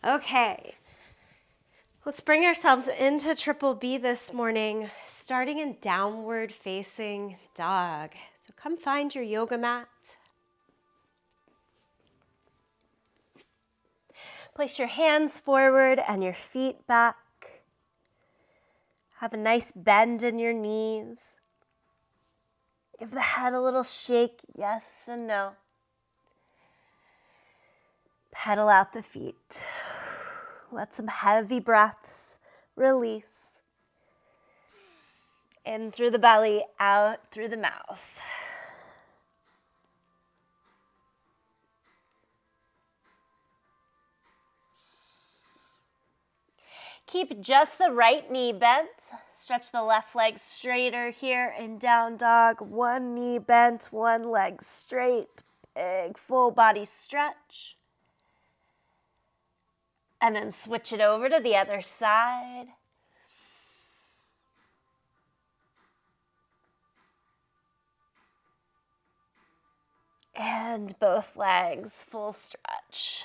Okay, let's bring ourselves into triple B this morning, starting in downward facing dog. So come find your yoga mat. Place your hands forward and your feet back. Have a nice bend in your knees. Give the head a little shake, yes and no. Pedal out the feet. Let some heavy breaths release. In through the belly, out through the mouth. Keep just the right knee bent. Stretch the left leg straighter here in down dog. One knee bent, one leg straight. Big full body stretch. And then switch it over to the other side. And both legs, full stretch.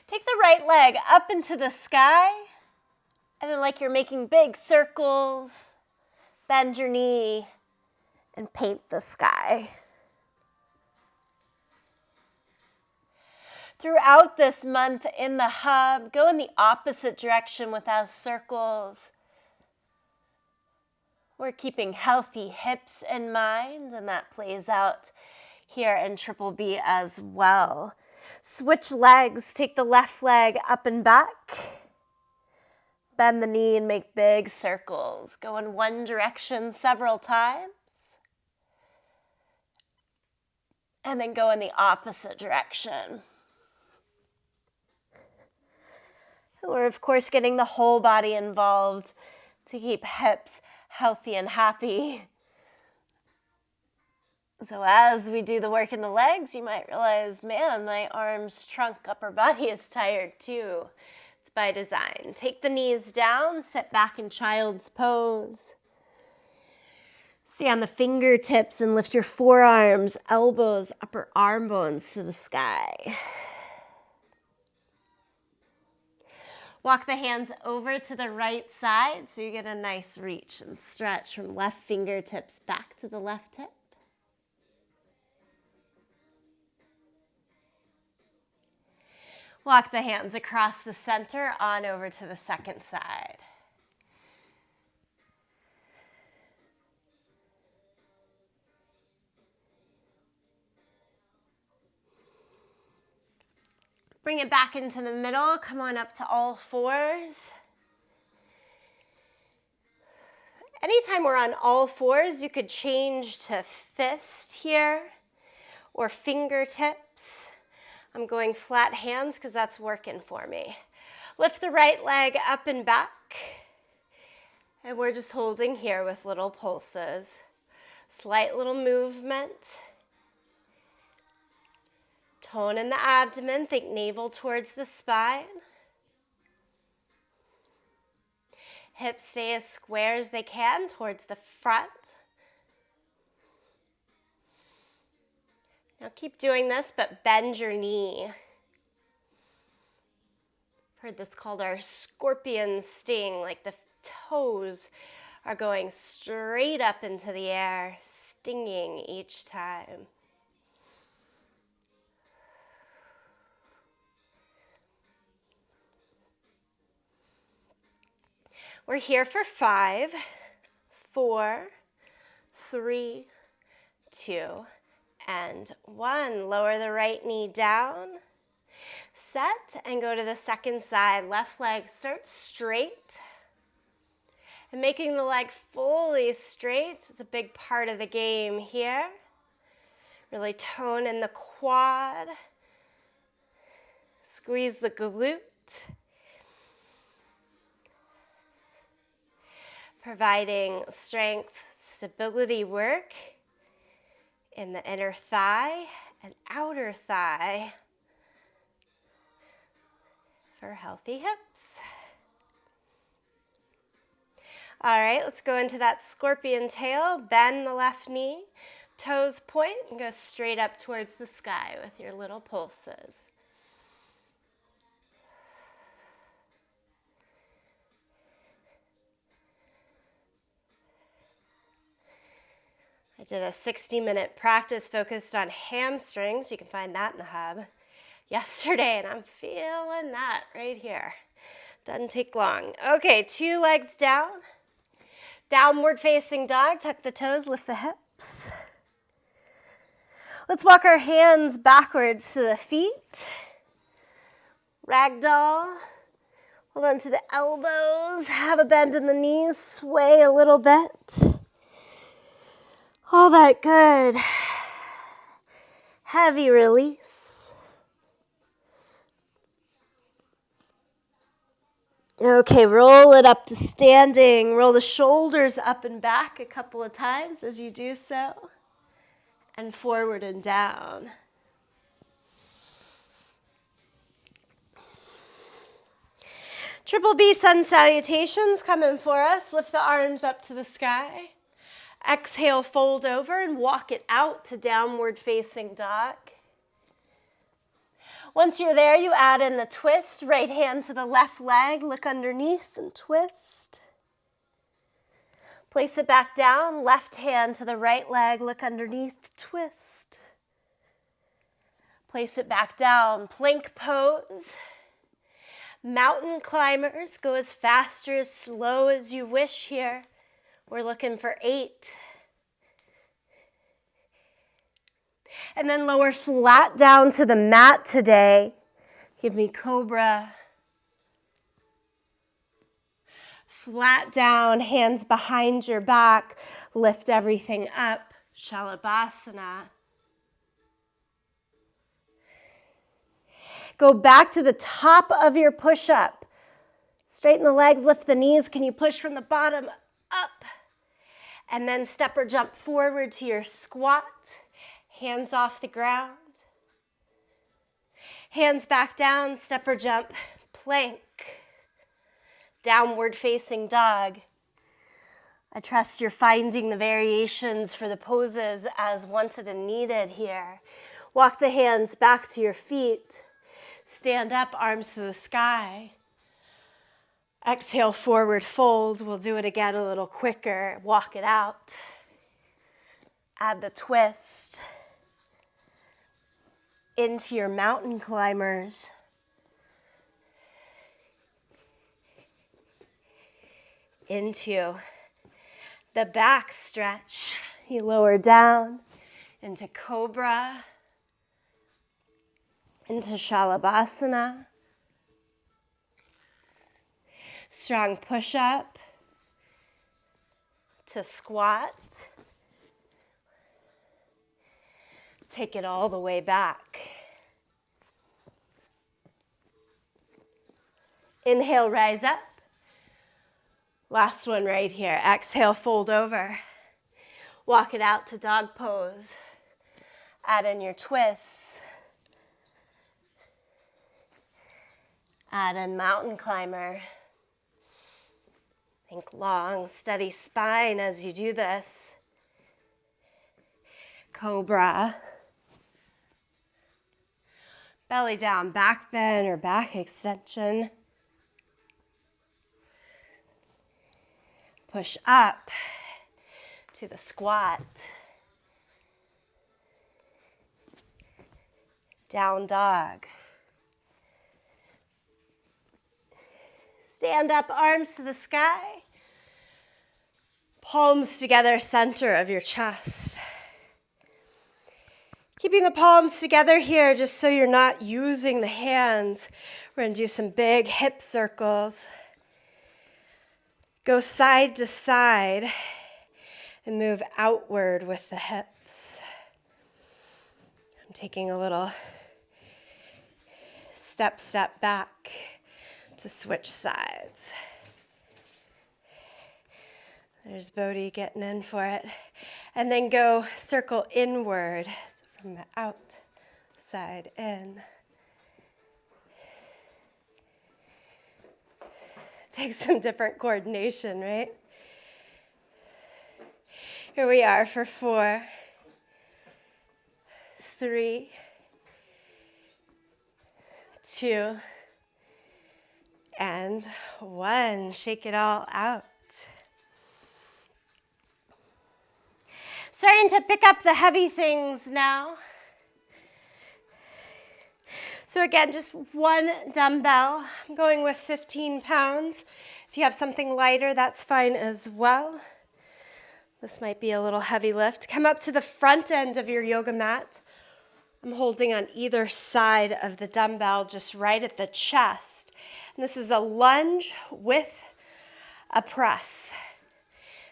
Take the right leg up into the sky, and then like you're making big circles, bend your knee and paint the sky. Throughout this month in the hub, go in the opposite direction with those circles. We're keeping healthy hips in mind, and that plays out here in triple B as well. Switch legs, take the left leg up and back. Bend the knee and make big circles. Go in one direction several times. And then go in the opposite direction. We're of course getting the whole body involved to keep hips healthy and happy. So as we do the work in the legs, you might realize, man, my arms, trunk, upper body is tired too. It's by design. Take the knees down, sit back in child's pose. Stay on the fingertips and lift your forearms, elbows, upper arm bones to the sky. Walk the hands over to the right side so you get a nice reach and stretch from left fingertips back to the left hip. Walk the hands across the center on over to the second side. Bring it back into the middle. Come on up to all fours. Anytime we're on all fours, you could change to fist here or fingertips. I'm going flat hands because that's working for me. Lift the right leg up and back. And we're just holding here with little pulses. Slight little movement. Tone in the abdomen, think navel towards the spine. Hips stay as square as they can towards the front. Now keep doing this, but bend your knee. I've heard this called our scorpion sting, like the toes are going straight up into the air, stinging each time. We're here for 5, 4, 3, 2, and 1. Lower the right knee down. Set and go to the second side. Left leg starts straight. And making the leg fully straight is a big part of the game here. Really tone in the quad. Squeeze the glute. Providing strength, stability work in the inner thigh and outer thigh for healthy hips. All right, let's go into that scorpion tail. Bend the left knee, toes point and go straight up towards the sky with your little pulses. I did a 60-minute practice focused on hamstrings. You can find that in the hub yesterday, and I'm feeling that right here. Doesn't take long. Okay, 2 legs down. Downward facing dog. Tuck the toes, lift the hips. Let's walk our hands backwards to the feet. Ragdoll. Hold on to the elbows. Have a bend in the knees. Sway a little bit. All that good. Heavy release. Okay, roll it up to standing. Roll the shoulders up and back a couple of times as you do so. And forward and down. Triple B sun salutations coming for us. Lift the arms up to the sky. Exhale, fold over and walk it out to downward facing dog. Once you're there, you add in the twist. Right hand to the left leg, look underneath and twist. Place it back down. Left hand to the right leg, look underneath, twist. Place it back down. Plank pose. Mountain climbers, go as fast or as slow as you wish here. We're looking for 8. And then lower flat down to the mat today. Give me cobra. Flat down, hands behind your back. Lift everything up. Shalabhasana. Go back to the top of your push-up. Straighten the legs, lift the knees. Can you push from the bottom up? And then step or jump forward to your squat. Hands off the ground. Hands back down, step or jump, plank. Downward facing dog. I trust you're finding the variations for the poses as wanted and needed here. Walk the hands back to your feet. Stand up, arms to the sky. Exhale, forward fold. We'll do it again a little quicker. Walk it out. Add the twist. Into your mountain climbers. Into the back stretch. You lower down into cobra. Into Shalabhasana. Strong push-up to squat. Take it all the way back. Inhale, rise up. Last one right here. Exhale, fold over. Walk it out to dog pose. Add in your twists. Add in mountain climber. Think long, steady spine as you do this. Cobra. Belly down, back bend or back extension. Push up to the squat. Down dog. Stand up, arms to the sky. Palms together, center of your chest. Keeping the palms together here just so you're not using the hands. We're going to do some big hip circles. Go side to side and move outward with the hips. I'm taking a little step back to switch sides. There's Bodhi getting in for it. And then go circle inward from the outside in. Takes some different coordination, right? Here we are for 4, 3, 2, and 1. Shake it all out. Starting to pick up the heavy things now. So again, just one dumbbell. I'm going with 15 pounds. If you have something lighter, that's fine as well. This might be a little heavy lift. Come up to the front end of your yoga mat. I'm holding on either side of the dumbbell, just right at the chest. And this is a lunge with a press.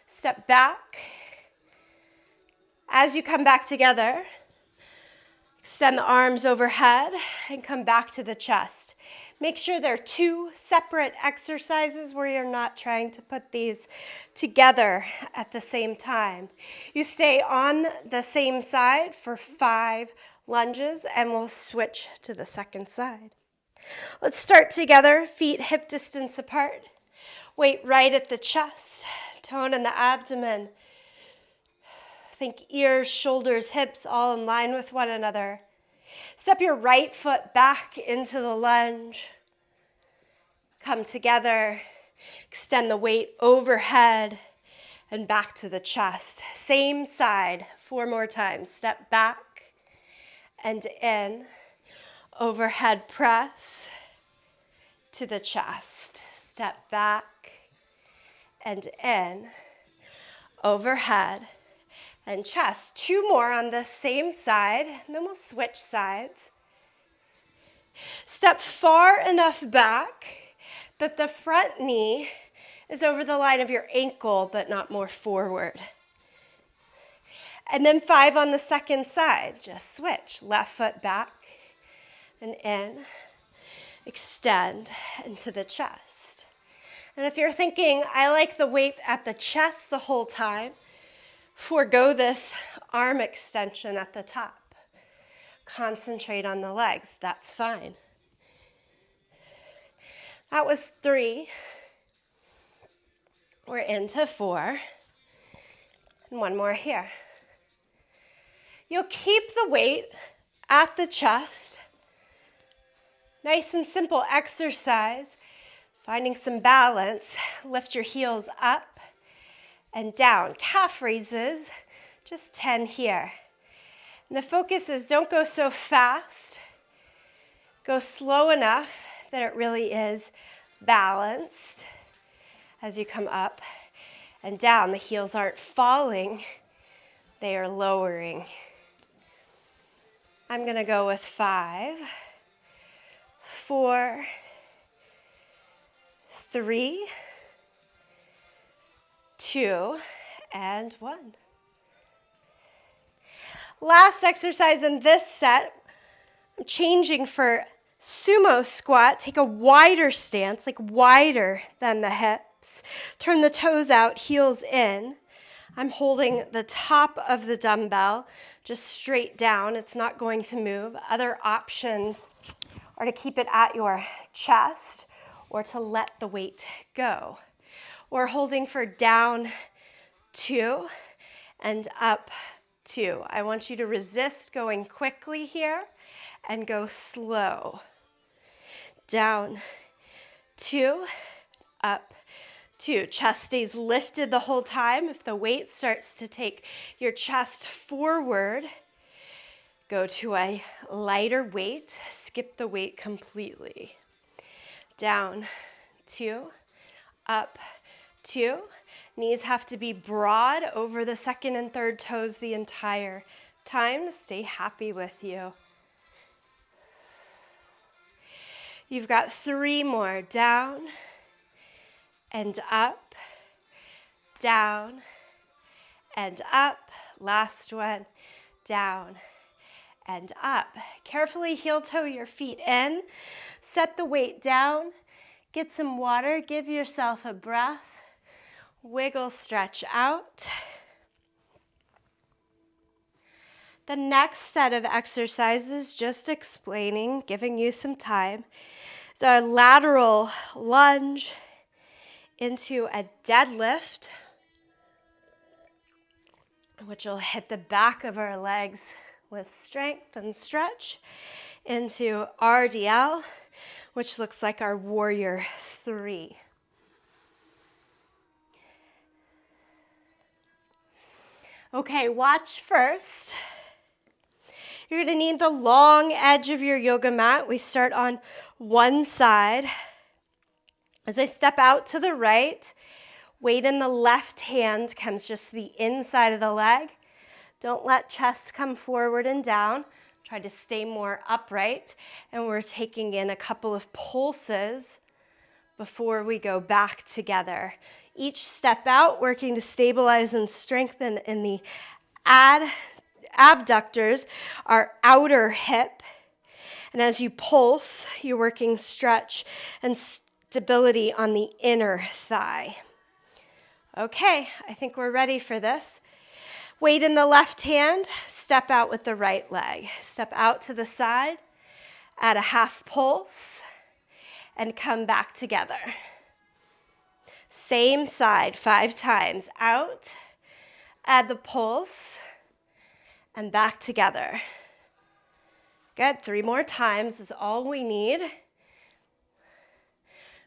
Step back. As you come back together, extend the arms overhead and come back to the chest. Make sure they're two separate exercises where you're not trying to put these together at the same time. You stay on the same side for 5 lunges and we'll switch to the second side. Let's start together, feet hip distance apart. Weight right at the chest, tone in the abdomen. Think ears, shoulders, hips all in line with one another. Step your right foot back into the lunge. Come together. Extend the weight overhead and back to the chest. Same side, 4 more times. Step back and in. Overhead press to the chest. Step back and in. Overhead and chest. 2 more on the same side, and then we'll switch sides. Step far enough back that the front knee is over the line of your ankle, but not more forward. And then 5 on the second side. Just switch. Left foot back and in. Extend into the chest. And if you're thinking, I like the weight at the chest the whole time, forego this arm extension at the top. Concentrate on the legs. That's fine. That was 3. We're into 4. And 1 more here. You'll keep the weight at the chest. Nice and simple exercise. Finding some balance. Lift your heels up and down. Calf raises, just 10 here. And the focus is don't go so fast. Go slow enough that it really is balanced as you come up and down. The heels aren't falling, they are lowering. I'm gonna go with 5, 4, 3, 2, and 1. Last exercise in this set, I'm changing for sumo squat. Take a wider stance, like wider than the hips. Turn the toes out, heels in. I'm holding the top of the dumbbell just straight down. It's not going to move. Other options are to keep it at your chest or to let the weight go. Or holding for down 2 and up 2. I want you to resist going quickly here and go slow. Down 2, up 2. Chest stays lifted the whole time. If the weight starts to take your chest forward, go to a lighter weight. Skip the weight completely. Down 2, up 2. Knees have to be broad over the second and third toes the entire time to stay happy with you. You've got 3 more. Down and up, down and up. Last one. Down and up. Carefully heel toe your feet in. Set the weight down. Get some water. Give yourself a breath. Wiggle, stretch out. The next set of exercises, just explaining, giving you some time, is a lateral lunge into a deadlift, which will hit the back of our legs with strength and stretch into RDL, which looks like our warrior 3. Okay, watch first. You're going to need the long edge of your yoga mat. We start on one side. As I step out to the right, weight in the left hand comes just to the inside of the leg. Don't let chest come forward and down. Try to stay more upright. And we're taking in a couple of pulses before we go back together. Each step out, working to stabilize and strengthen in the abductors, our outer hip. And as you pulse, you're working stretch and stability on the inner thigh. Okay, I think we're ready for this. Weight in the left hand, step out with the right leg. Step out to the side, add a half pulse, and come back together. Same side 5 times. Out, add the pulse, and back together. Good. 3 more times is all we need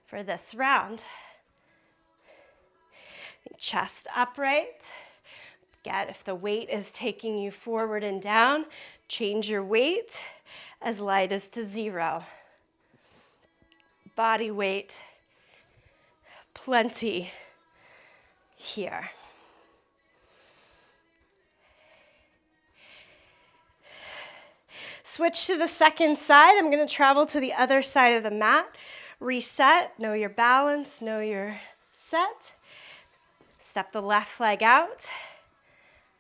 for this round. Chest upright. Again, if the weight is taking you forward and down, change your weight as light as to 0. Body weight, plenty here. Switch to the second side. I'm going to travel to the other side of the mat. Reset. Know your balance. Know your set. Step the left leg out.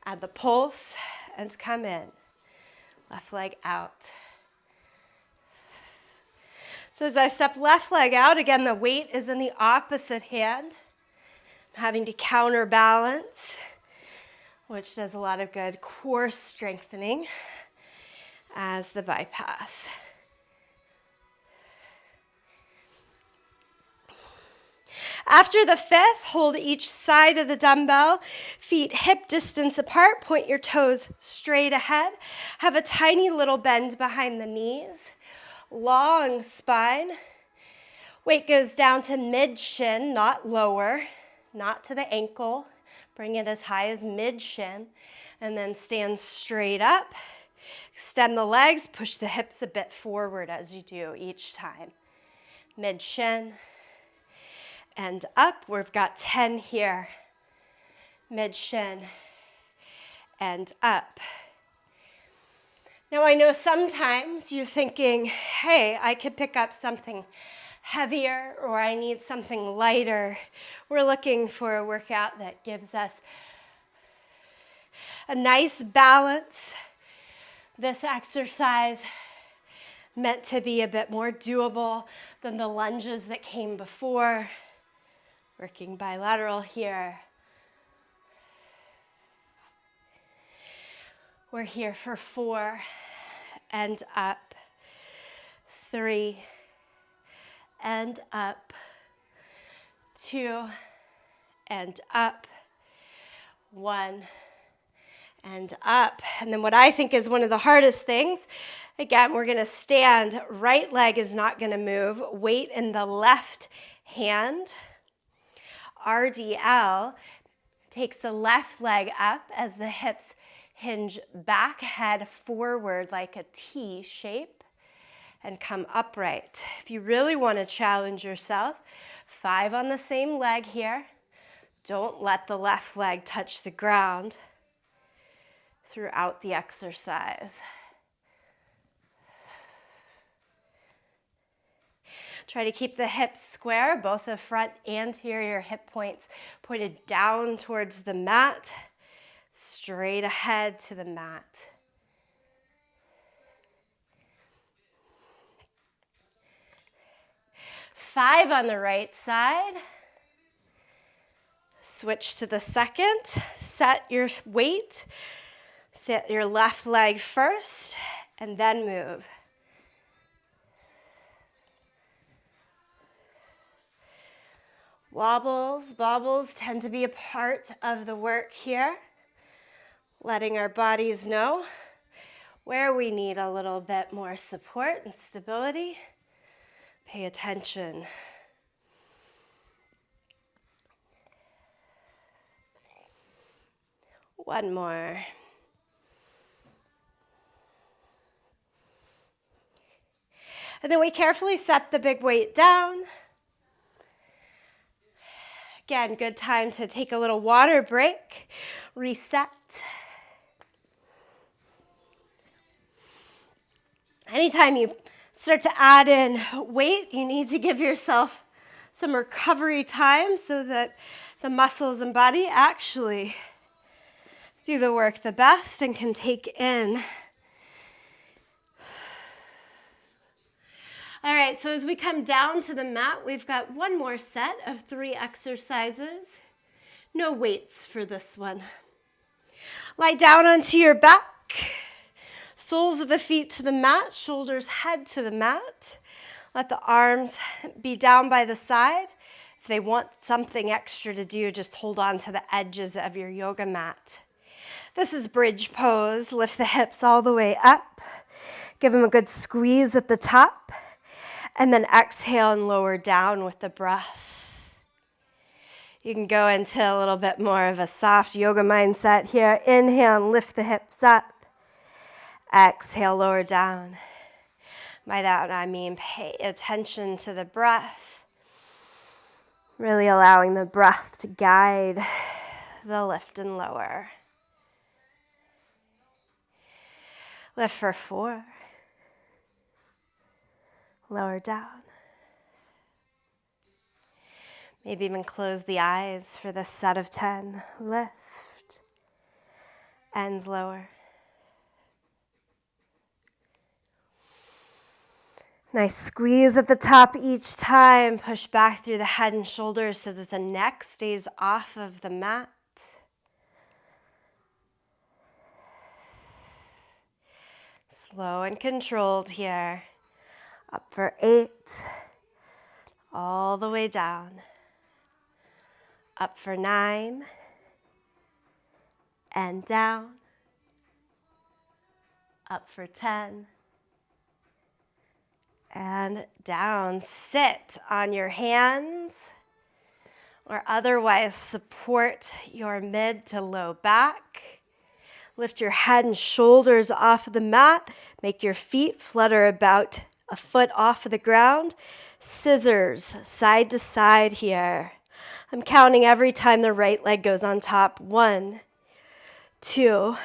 Add the pulse and come in. Left leg out. So as I step left leg out, again, the weight is in the opposite hand. I'm having to counterbalance, which does a lot of good core strengthening as the bypass. After the 5th, hold each side of the dumbbell, feet hip distance apart, point your toes straight ahead. Have a tiny little bend behind the knees, long spine. Weight goes down to mid-shin, not lower, not to the ankle. Bring it as high as mid-shin, and then stand straight up. Extend the legs, push the hips a bit forward as you do each time. Mid-shin. And up, we've got 10 here. Mid-shin and up. Now I know sometimes you're thinking, hey, I could pick up something heavier or I need something lighter. We're looking for a workout that gives us a nice balance. This exercise meant to be a bit more doable than the lunges that came before. Working bilateral here. We're here for 4 and up, 3 and up, 2 and up, 1 and up. And then what I think is one of the hardest things, again, we're going to stand. Right leg is not going to move. Weight in the left hand. RDL takes the left leg up as the hips hinge back, head forward like a T shape, and come upright. If you really want to challenge yourself, 5 on the same leg here. Don't let the left leg touch the ground throughout the exercise. Try to keep the hips square, both the front anterior hip points pointed down towards the mat, straight ahead to the mat. Five on the right side. Switch to the second. Set your weight. Set your left leg first, and then move. Bobbles tend to be a part of the work here. Letting our bodies know Where we need a little bit more support and stability, pay attention. One more. And then we carefully set the big weight down. Again, good time to take a little water break, reset. Anytime you start to add in weight, you need to give yourself some recovery time so that the muscles and body actually do the work the best and can take in. All right, so as we come down to the mat, we've got one more set of 3 exercises. No weights for this one. Lie down onto your back, soles of the feet to the mat, shoulders head to the mat. Let the arms be down by the side. If they want something extra to do, just hold on to the edges of your yoga mat. This is bridge pose. Lift the hips all the way up. Give them a good squeeze at the top. And then exhale and lower down with the breath. You can go into a little bit more of a soft yoga mindset here. Inhale and lift the hips up. Exhale, lower down. By that I mean pay attention to the breath. Really allowing the breath to guide the lift and lower. Lift for 4. Lower down. Maybe even close the eyes for this set of 10. Lift and lower. Nice squeeze at the top each time. Push back through the head and shoulders so that the neck stays off of the mat. Slow and controlled here. Up for 8. All the way down. Up for 9. And down. Up for 10. And down. Sit on your hands or otherwise support your mid to low back. Lift your head and shoulders off of the mat. Make your feet flutter about a foot off of the ground. Scissors side to side here. I'm counting every time the right leg goes on top. 1, 2,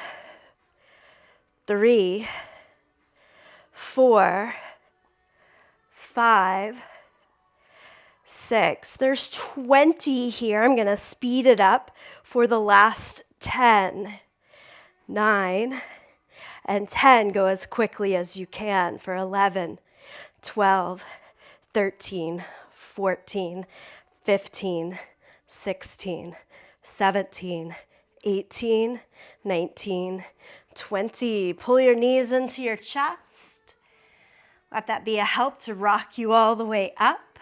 3, 4, 5, 6. There's 20 here. I'm going to speed it up for the last 10. 9 and 10. Go as quickly as you can for 11, 12, 13, 14, 15, 16, 17, 18, 19, 20. Pull your knees into your chest. Let that be a help to rock you all the way up.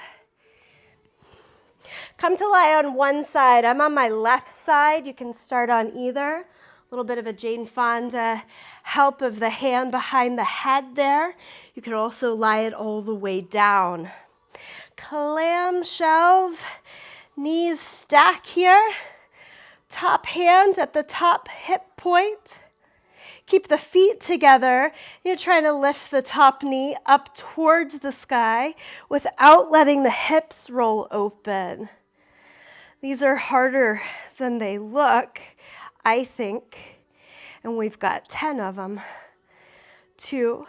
Come to lie on one side. I'm on my left side. You can start on either. A little bit of a Jane Fonda help of the hand behind the head there. You can also lie it all the way down. Clamshells, knees stack here. Top hand at the top hip point. Keep the feet together. You're trying to lift the top knee up towards the sky without letting the hips roll open. These are harder than they look, I think, and we've got 10 of them. 2.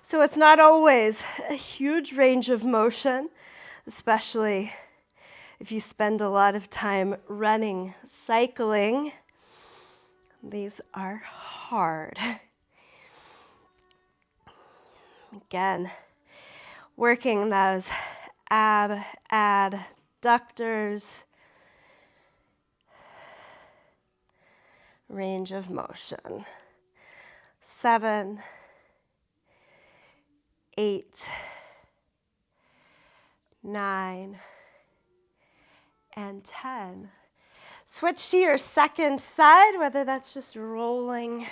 So it's not always a huge range of motion, especially if you spend a lot of time running, cycling. These are hard. Again, working those adductors, range of motion. 7, 8, 9, and 10. Switch to your second side, whether that's just rolling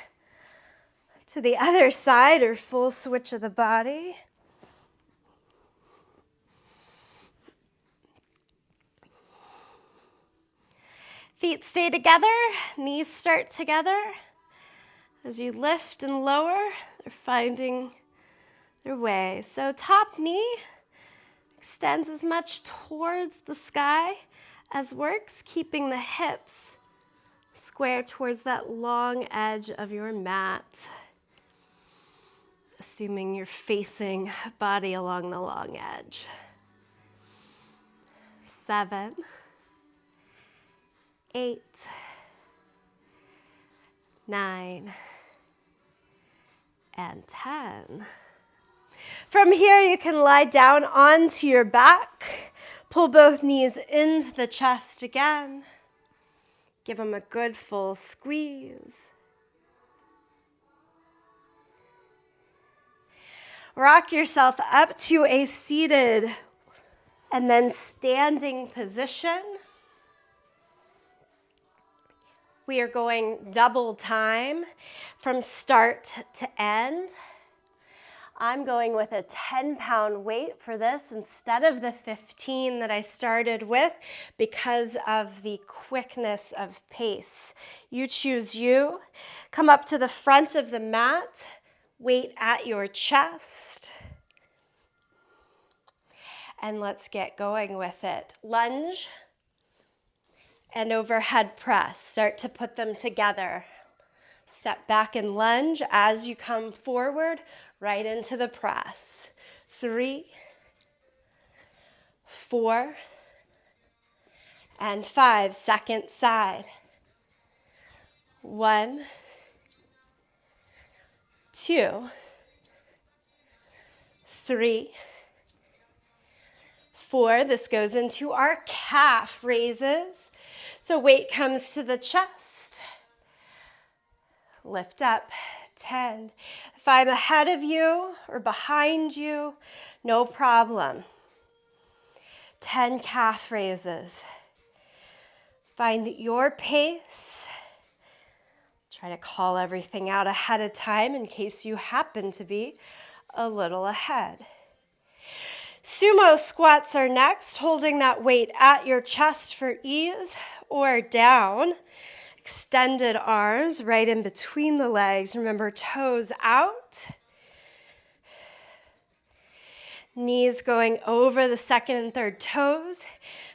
To the other side, or full switch of the body. Feet stay together, knees start together. As you lift and lower, they're finding their way. So top knee extends as much towards the sky as works, keeping the hips square towards that long edge of your mat. Assuming you're facing body along the long edge. 7, 8, 9, and 10. From here, you can lie down onto your back. Pull both knees into the chest again. Give them a good full squeeze. Rock yourself up to a seated and then standing position. We are going double time from start to end. I'm going with a 10-pound weight for this instead of the 15 that I started with because of the quickness of pace. You choose you. Come up to the front of the mat, weight at your chest. And let's get going with it. Lunge and overhead press. Start to put them together. Step back and lunge as you come forward, right into the press. 3, 4, and 5. Second side. 1, 2, 3, 4. This goes into our calf raises. So weight comes to the chest. Lift up. 10. If I'm ahead of you or behind you, no problem. 10 calf raises. Find your pace. Try to call everything out ahead of time in case you happen to be a little ahead. Sumo squats are next, holding that weight at your chest for ease or down. Extended arms right in between the legs. Remember, toes out. Knees going over the second and third toes.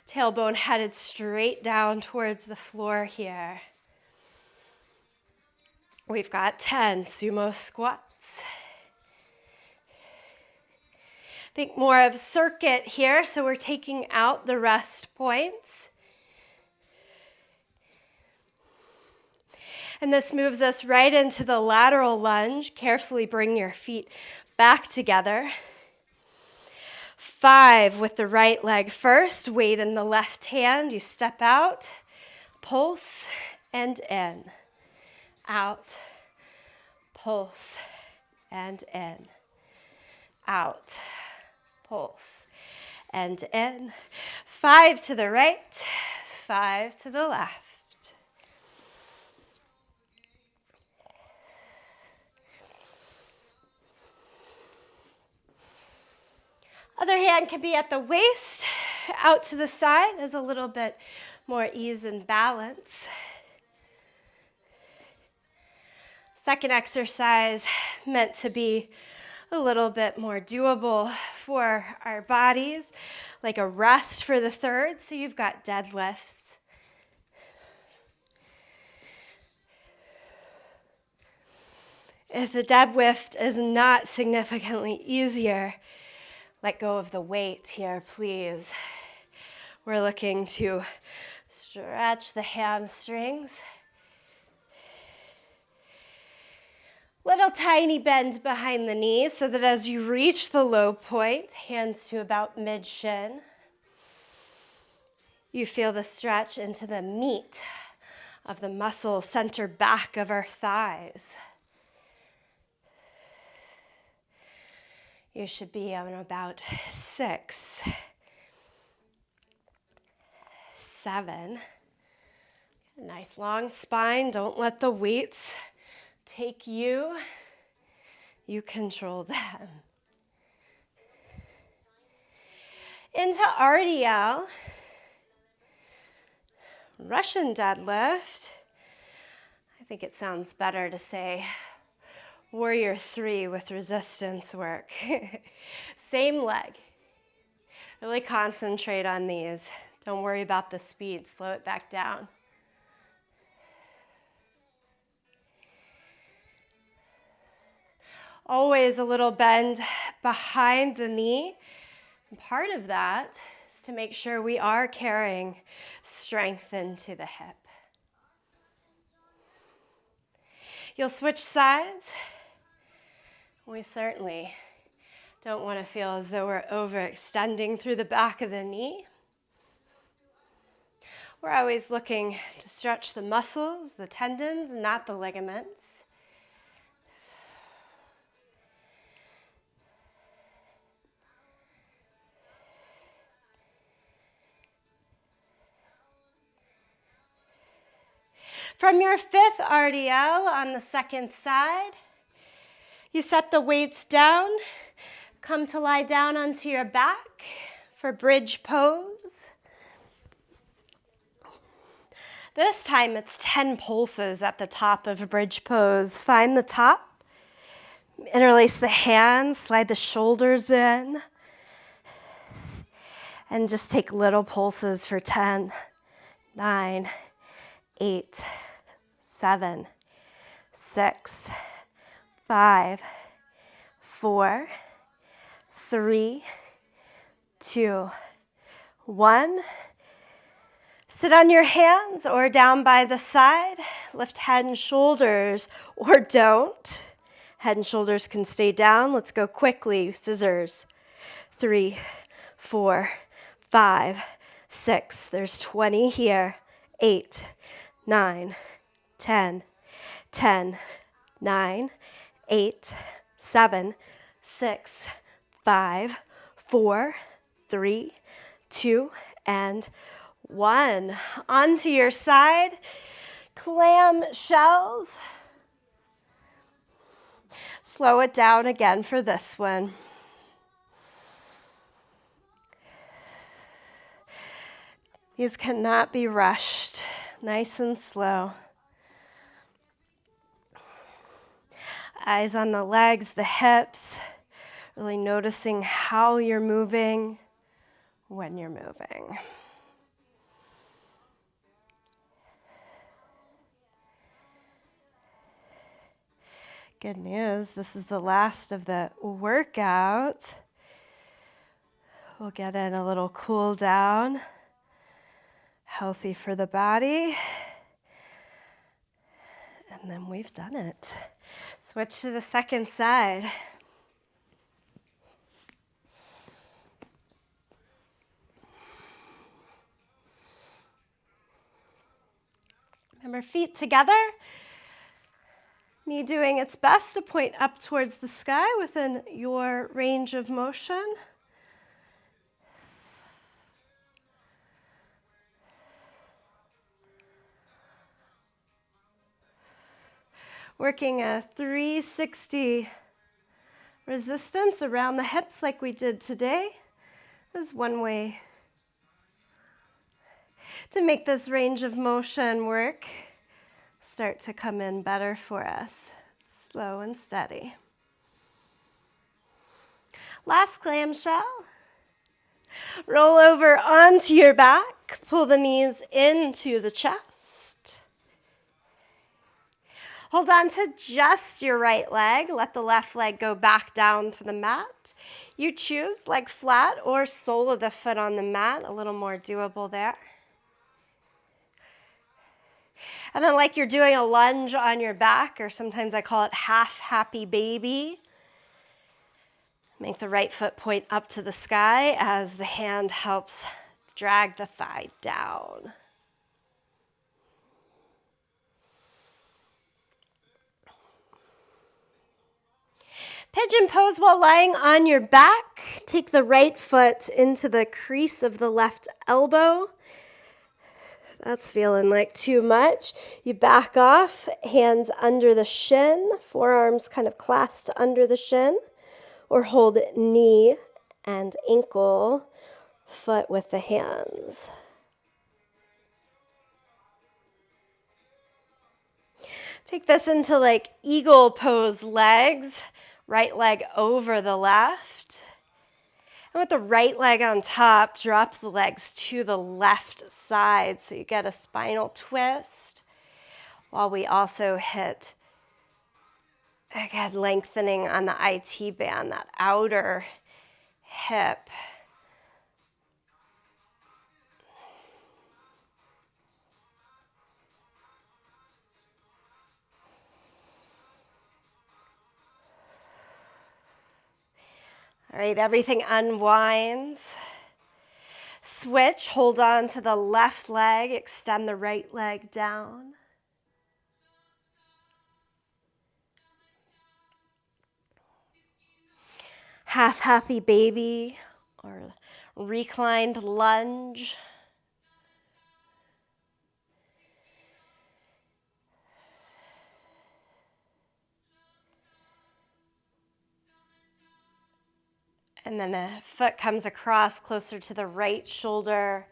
Tailbone headed straight down towards the floor here. We've got 10 sumo squats. Think more of circuit here, so we're taking out the rest points. And this moves us right into the lateral lunge. Carefully bring your feet back together. 5 with the right leg first. Weight in the left hand. You step out, pulse, and in. Out, pulse, and in. Out, pulse, and in. 5 to the right, 5 to the left. Other hand can be at the waist, out to the side as a little bit more ease and balance. Second exercise meant to be a little bit more doable for our bodies, like a rest for the third. So you've got deadlifts. If the deadlift is not significantly easier, let go of the weight here, please. We're looking to stretch the hamstrings. Little tiny bend behind the knees so that as you reach the low point, hands to about mid-shin, you feel the stretch into the meat of the muscle center back of our thighs. You should be on about 6, 7. Nice long spine. Don't let the weights take you. You control them. Into RDL, Russian deadlift. I think it sounds better to say warrior 3 with resistance work. Same leg. Really concentrate on these. Don't worry about the speed. Slow it back down. Always a little bend behind the knee. And part of that is to make sure we are carrying strength into the hip. You'll switch sides. We certainly don't want to feel as though we're overextending through the back of the knee. We're always looking to stretch the muscles, the tendons, not the ligaments. From your 5th RDL on the second side, you set the weights down, come to lie down onto your back for bridge pose. This time it's 10 pulses at the top of a bridge pose. Find the top, interlace the hands, slide the shoulders in, and just take little pulses for 10, 9, 8, 7, 6, 5, 4, 3, 2, 1. Sit on your hands or down by the side. Lift head and shoulders, or don't. Head and shoulders can stay down. Let's go quickly. Scissors. 3, 4, 5, 6. There's 20 here. 8, 9, 10, 10, 9, 8, 7, 6, 5, 4, 3, 2, and 1. Onto your side, clam shells. Slow it down again for this one. These cannot be rushed. Nice and slow. Eyes on the legs, the hips. Really noticing how you're moving when you're moving. Good news, this is the last of the workout. We'll get in a little cool down. Healthy for the body. And then we've done it. Switch to the second side. Remember, feet together. Knee doing its best to point up towards the sky within your range of motion. Working a 360 resistance around the hips like we did today is one way to make this range of motion work start to come in better for us. Slow and steady. Last clamshell. Roll over onto your back. Pull the knees into the chest. Hold on to just your right leg. Let the left leg go back down to the mat. You choose leg flat or sole of the foot on the mat. A little more doable there. And then like you're doing a lunge on your back, or sometimes I call it half happy baby. Make the right foot point up to the sky as the hand helps drag the thigh down. Pigeon pose while lying on your back. Take the right foot into the crease of the left elbow. That's feeling like too much. You back off, hands under the shin, forearms kind of clasped under the shin, or hold knee and ankle, foot with the hands. Take this into like eagle pose legs, right leg over the left. And with the right leg on top, drop the legs to the left side so you get a spinal twist, while we also hit, again, lengthening on the IT band, that outer hip. All right, everything unwinds. Switch, hold on to the left leg, extend the right leg down. Half happy baby or reclined lunge. And then a foot comes across closer to the right shoulder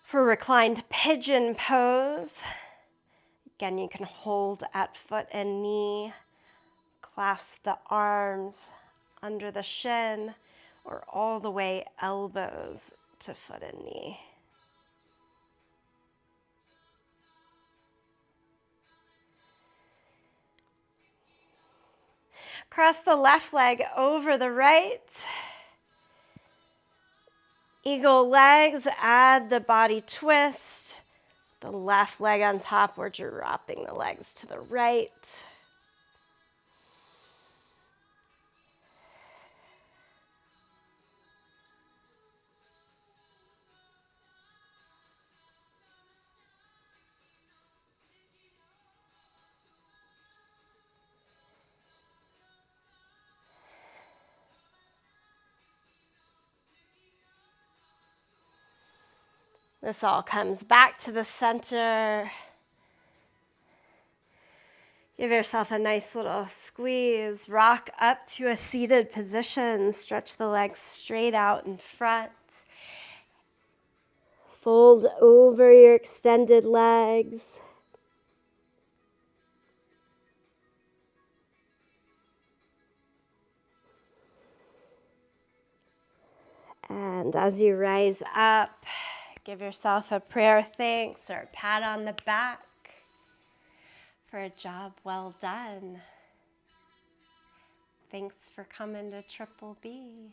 for reclined pigeon pose. Again, you can hold at foot and knee, clasp the arms under the shin, or all the way elbows to foot and knee. Cross the left leg over the right. Eagle legs, add the body twist. The left leg on top, we're dropping the legs to the right. This all comes back to the center. Give yourself a nice little squeeze. Rock up to a seated position. Stretch the legs straight out in front. Fold over your extended legs. And as you rise up, give yourself a prayer thanks or a pat on the back for a job well done. Thanks for coming to Triple B.